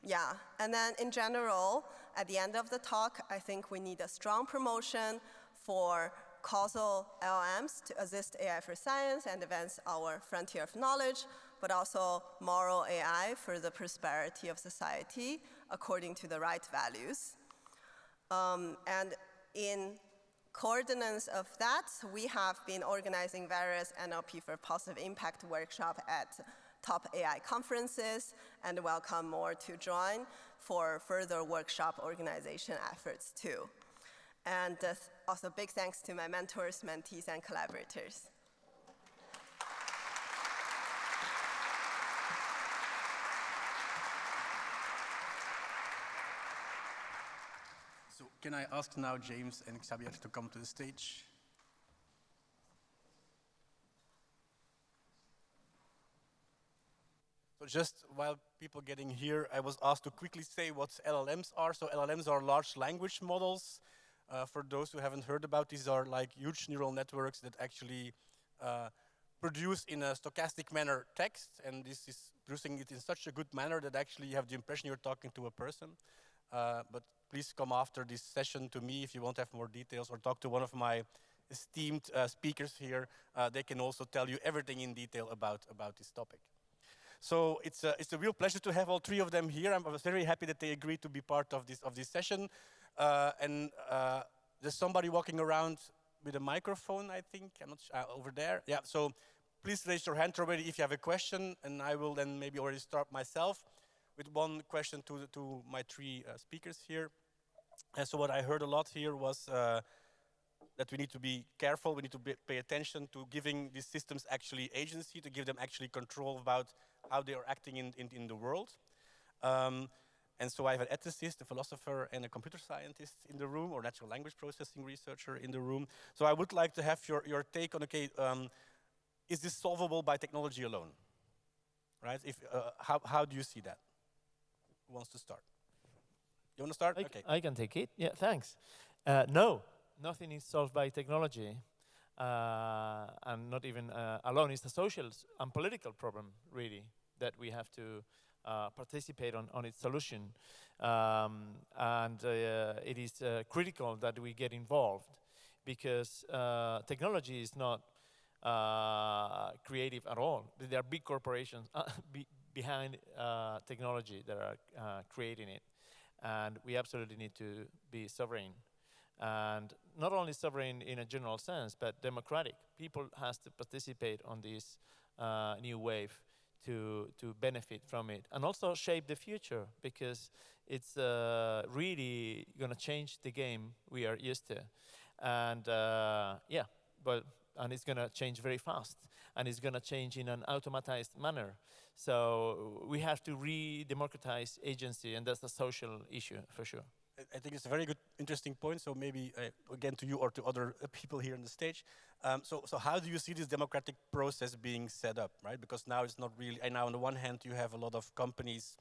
Yeah, and then in general, at the end of the talk, I think we need a strong promotion for causal LLMs to assist AI for science and advance our frontier of knowledge, but also moral AI for the prosperity of society according to the right values. And in coordinates of that, we have been organizing various NLP for positive impact workshops at top AI conferences and welcome more to join for further workshop organization efforts too. And also big thanks to my mentors, mentees, and collaborators. So can I ask now James and Xavier to come to the stage? So just while people getting here, I was asked to quickly say what LLMs are. So LLMs are large language models. For those who haven't heard about, these are like huge neural networks that actually produce in a stochastic manner text, and this is producing it in such a good manner that actually you have the impression you're talking to a person. But please come after this session to me if you want to have more details, or talk to one of my esteemed speakers here. They can also tell you everything in detail about this topic. So it's a real pleasure to have all three of them here. I was very happy that they agreed to be part of this session. And there's somebody walking around with a microphone, I think. I'm not sure, over there. Yeah. So please raise your hand already if you have a question, and I will then maybe already start myself with one question to my three speakers here. And so what I heard a lot here was that we need to be careful, we need to pay attention to giving these systems actually agency, to give them actually control about how they are acting in the world. And so I have an ethicist, a philosopher, and a computer scientist in the room, or natural language processing researcher in the room. So I would like to have your take on, okay, is this solvable by technology alone? Right? How do you see that? Who wants to start? You want to start? Okay. I can take it. Yeah, thanks. No, nothing is solved by technology, and not even alone. It's a social and political problem, really, that we have to participate on its solution. And it is critical that we get involved, because technology is not creative at all. There are big corporations behind technology that are creating it. And we absolutely need to be sovereign. And not only sovereign in a general sense, but democratic. People has to participate on this new wave to benefit from it. And also shape the future, because it's really going to change the game we are used to. And and it's going to change very fast. And it's going to change in an automatized manner. So we have to re-democratize agency, and that's a social issue for sure. I think it's a very good, interesting point. So maybe again to you or to other people here on the stage. So how do you see this democratic process being set up, right? Because now it's not really. And now on the one hand, you have a lot of companies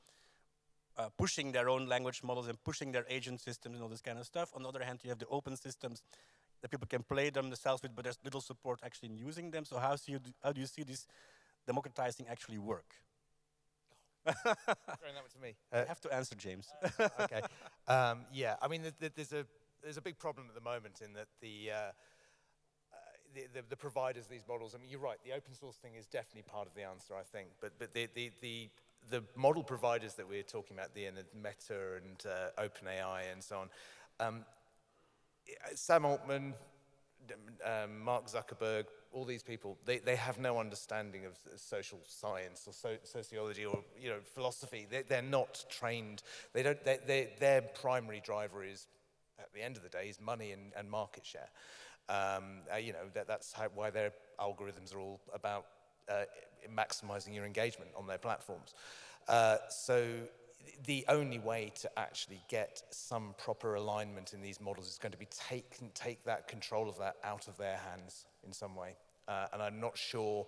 pushing their own language models and pushing their agent systems and all this kind of stuff. On the other hand, you have the open systems that people can play them themselves with, but there's little support actually in using them. So how do you see this democratizing actually work? Throwing that one to me. You have to answer, James. Okay. Yeah, I mean, there's a big problem at the moment in that the providers of these models. I mean, you're right. The open source thing is definitely part of the answer, I think. But the model providers that we're talking about, the Meta and OpenAI and so on. Sam Altman, Mark Zuckerberg, all these people, they have no understanding of social science or sociology or philosophy. They're not trained. Their primary driver is, at the end of the day, is money and market share. That's why their algorithms are all about maximizing your engagement on their platforms. So the only way to actually get some proper alignment in these models is going to be take that control of that out of their hands in some way. And I'm not sure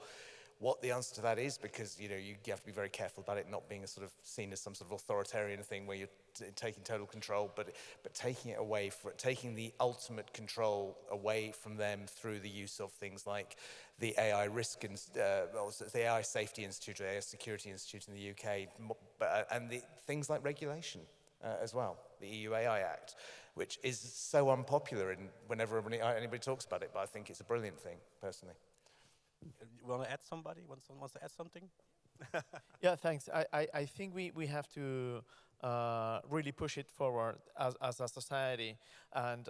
what the answer to that is, because you have to be very careful about it not being seen as some sort of authoritarian thing where you're taking total control, but taking it away, taking the ultimate control away from them through the use of things like the AI Risk and the AI Safety Institute, or AI Security Institute in the UK, and the things like regulation as well, the EU AI Act, which is so unpopular whenever anybody talks about it, but I think it's a brilliant thing, personally. You want to add somebody? Someone wants to add something? Yeah, thanks. I think we have to really push it forward as a society. And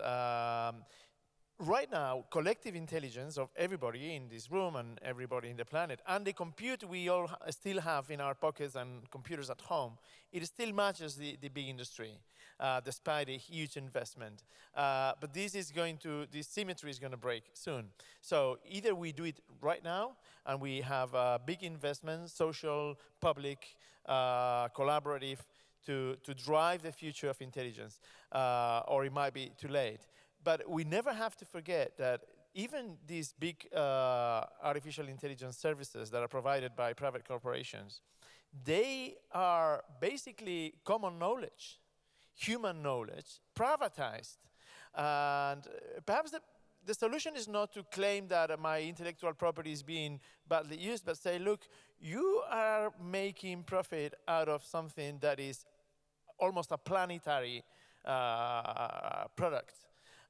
right now, collective intelligence of everybody in this room and everybody in the planet, and the computer we all still have in our pockets and computers at home, it still matches the big industry, despite a huge investment. But this symmetry is going to break soon. So either we do it right now, and we have a big investment, social, public, collaborative, to drive the future of intelligence, or it might be too late. But we never have to forget that even these big artificial intelligence services that are provided by private corporations, they are basically common knowledge, human knowledge, privatized. And perhaps the solution is not to claim that my intellectual property is being badly used, but say, look, you are making profit out of something that is almost a planetary product.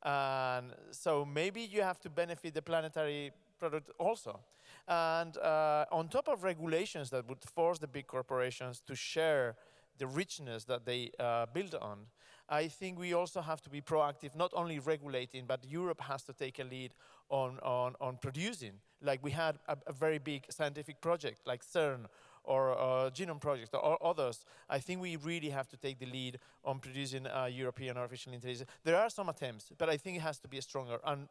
And so maybe you have to benefit the planetary product also. And on top of regulations that would force the big corporations to share the richness that they build on, I think we also have to be proactive, not only regulating, but Europe has to take a lead on producing. Like we had a very big scientific project like CERN or Genome Project or others. I think we really have to take the lead on producing European artificial intelligence. There are some attempts, but I think it has to be stronger and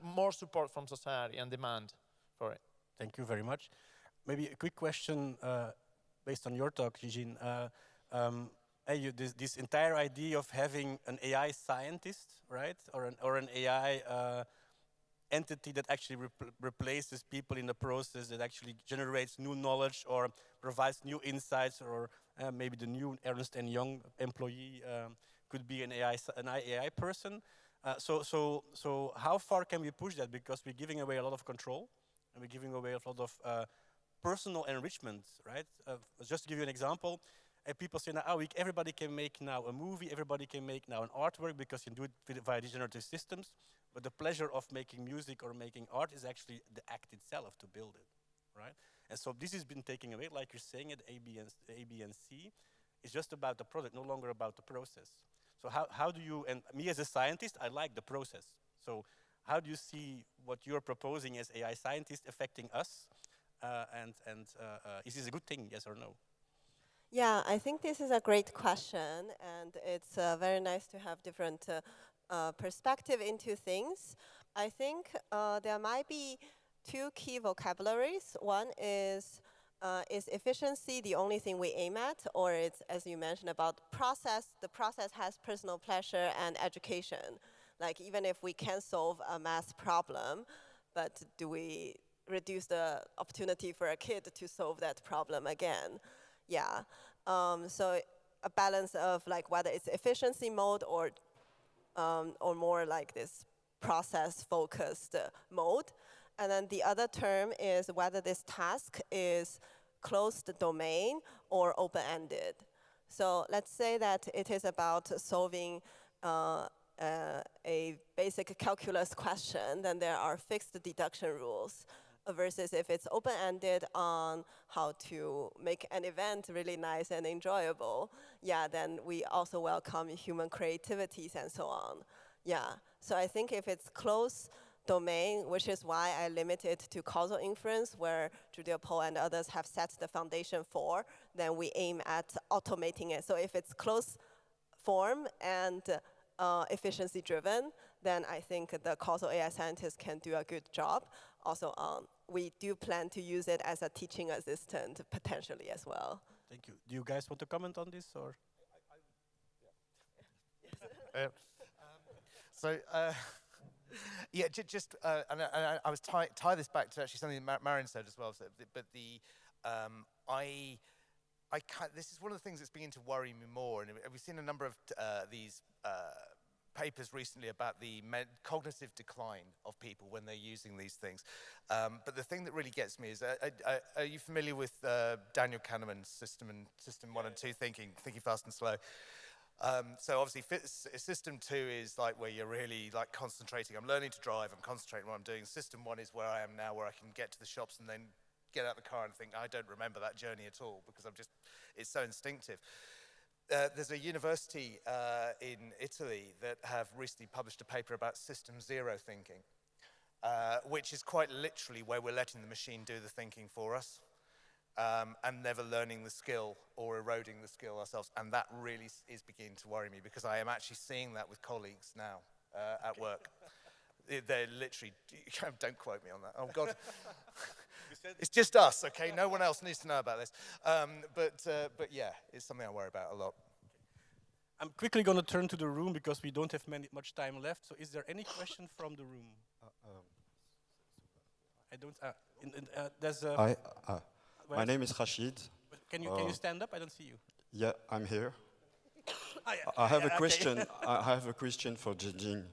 more support from society and demand for it. Thank you very much. Maybe a quick question based on your talk, Gigin. This entire idea of having an AI scientist, right, or an AI entity that actually replaces people in the process, that actually generates new knowledge or provides new insights, or maybe the new Ernst & Young employee could be an AI person. So how far can we push that? Because we're giving away a lot of control, and we're giving away a lot of personal enrichment, right? Just to give you an example, people say now, everybody can make now a movie, everybody can make now an artwork because you do it via generative systems. But the pleasure of making music or making art is actually the act itself to build it, right? And so this has been taken away, like you're saying at A, B, and C. It's just about the product, no longer about the process. So how do you, and me as a scientist, I like the process. So how do you see what you're proposing as AI scientists affecting us? And is this a good thing, yes or no? Yeah, I think this is a great question, and it's very nice to have different perspective into things. I think there might be two key vocabularies. One is efficiency the only thing we aim at, or it's, as you mentioned, about process. The process has personal pleasure and education. Like even if we can solve a math problem, but do we reduce the opportunity for a kid to solve that problem again? Yeah, so a balance of like whether it's efficiency mode or more like this process-focused mode. And then the other term is whether this task is closed domain or open-ended. So let's say that it is about solving a basic calculus question, then there are fixed deduction rules. Versus if it's open-ended on how to make an event really nice and enjoyable, yeah, then we also welcome human creativities and so on. Yeah, so I think if it's closed domain, which is why I limit it to causal inference, where Julia Pohl and others have set the foundation for, then we aim at automating it. So if it's closed form and efficiency driven, then I think the causal AI scientists can do a good job. Also, we do plan to use it as a teaching assistant potentially as well. Thank you. Do you guys want to comment on this, or? Yeah, just and I was tie this back to actually something that Marion said as well. So, but this is one of the things that's beginning to worry me more, and we've seen a number of these papers recently about the cognitive decline of people when they're using these things. But the thing that really gets me is, are you familiar with Daniel Kahneman's System 1 and 2 thinking fast and slow? So obviously System 2 is like where you're really like concentrating. I'm learning to drive, I'm concentrating on what I'm doing. System 1 is where I am now, where I can get to the shops and then get out of the car and think, I don't remember that journey at all because it's so instinctive. There's a university in Italy that have recently published a paper about System 0 thinking, which is quite literally where we're letting the machine do the thinking for us and never learning the skill or eroding the skill ourselves. And that really is beginning to worry me because I am actually seeing that with colleagues now at work. They're literally, don't quote me on that. Oh, God. It's just us, okay? No one else needs to know about this. But yeah, it's something I worry about a lot. I'm quickly going to turn to the room because we don't have much time left. So is there any question from the room? I don't. There's. My name is Rashid. Can you stand up? I don't see you. Yeah, I'm here. Oh, yeah. I have a question. I have a question for Jingjing.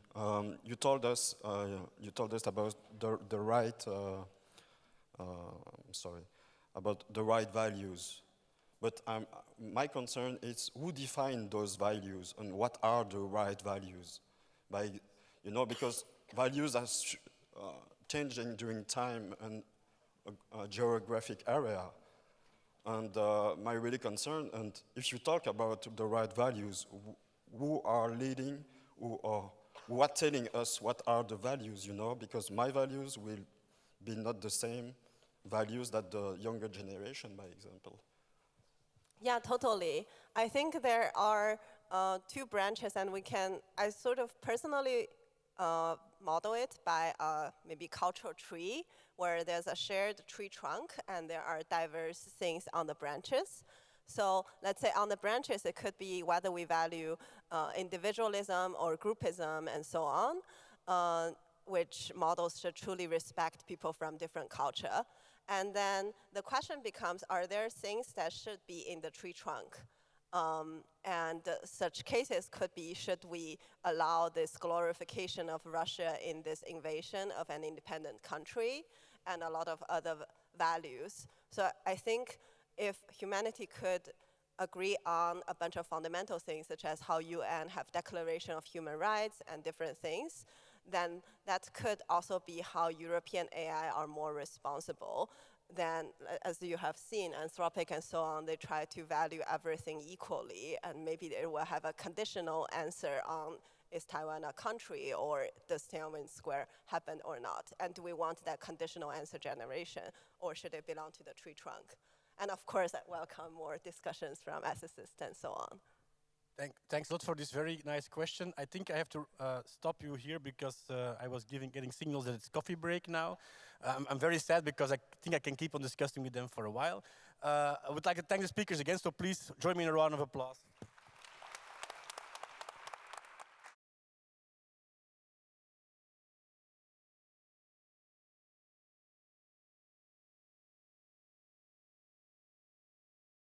You told us about the right. About the right values. But my concern is who define those values and what are the right values? Because values are changing during time and geographic area. And my really concern, and if you talk about the right values, who are leading, who are telling us what are the values, because my values will be not the same values that the younger generation, by example. Yeah, totally. I think there are two branches, and I sort of personally model it by maybe cultural tree, where there's a shared tree trunk, and there are diverse things on the branches. So let's say on the branches, it could be whether we value individualism or groupism and so on, which models should truly respect people from different culture. And then the question becomes, are there things that should be in the tree trunk? And such cases could be, should we allow this glorification of Russia in this invasion of an independent country, and a lot of other values. So I think if humanity could agree on a bunch of fundamental things, such as how UN have Declaration of Human Rights and different things, then that could also be how European AI are more responsible. Then, as you have seen, Anthropic and so on, they try to value everything equally, and maybe they will have a conditional answer on, is Taiwan a country, or does Tiananmen Square happen or not? And do we want that conditional answer generation, or should it belong to the tree trunk? And of course, I welcome more discussions from ethicists and so on. Thanks a lot for this very nice question. I think I have to stop you here because I was getting signals that it's coffee break now. I'm very sad because I think I can keep on discussing with them for a while. I would like to thank the speakers again, so please join me in a round of applause.